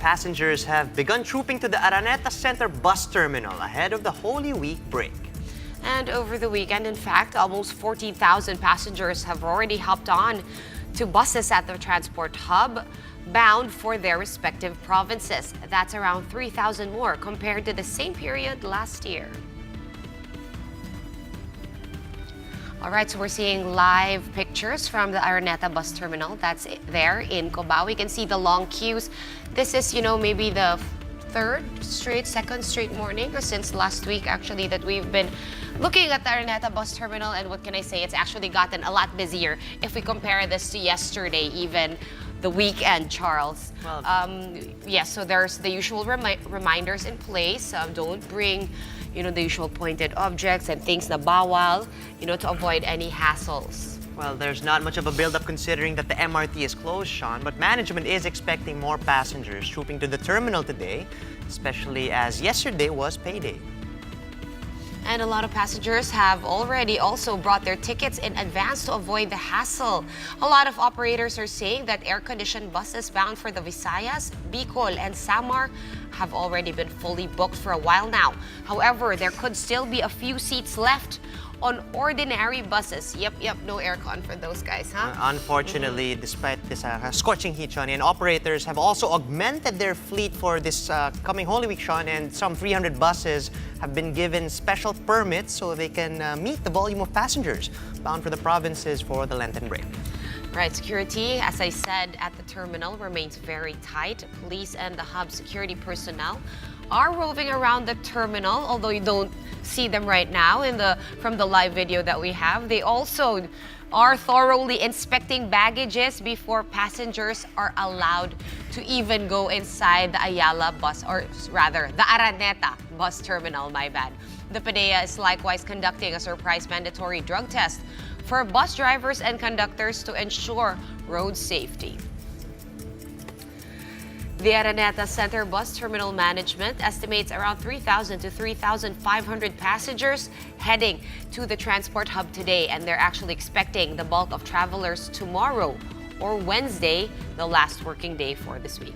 passengers have begun trooping to the Araneta Center bus terminal ahead of the Holy Week break. And over the weekend, in fact, almost 14,000 passengers have already hopped on to buses at the transport hub bound for their respective provinces. That's around 3,000 more compared to the same period last year. All right, so we're seeing live pictures from the Araneta bus terminal. That's there in Cubao. We can see the long queues. This is, maybe the second straight morning or since last week actually that we've been looking at the Araneta bus terminal, and what can I say? It's actually gotten a lot busier if we compare this to yesterday, even the weekend, Charles. Well, yes, so there's the usual reminders in place. Don't bring, the usual pointed objects and things na bawal, to avoid any hassles. Well, there's not much of a build-up considering that the MRT is closed, Sean, but management is expecting more passengers trooping to the terminal today, especially as yesterday was payday. And a lot of passengers have already also brought their tickets in advance to avoid the hassle. A lot of operators are saying that air-conditioned buses bound for the Visayas, Bicol, and Samar have already been fully booked for a while now. However, there could still be a few seats left on ordinary buses. Yep, no aircon for those guys, huh? Unfortunately, despite this scorching heat, Sean, and operators have also augmented their fleet for this coming Holy Week, Sean, and some 300 buses have been given special permits so they can meet the volume of passengers bound for the provinces for the Lenten break. Right, security, as I said, at the terminal remains very tight. Police and the hub security personnel are roving around the terminal, although you don't see them right now from the live video that we have. They also are thoroughly inspecting baggages before passengers are allowed to even go inside the Ayala bus, or rather, the Araneta bus terminal, my bad. The PDEA is likewise conducting a surprise mandatory drug test for bus drivers and conductors to ensure road safety. The Araneta Center Bus Terminal Management estimates around 3,000 to 3,500 passengers heading to the transport hub today, and they're actually expecting the bulk of travelers tomorrow or Wednesday, the last working day for this week.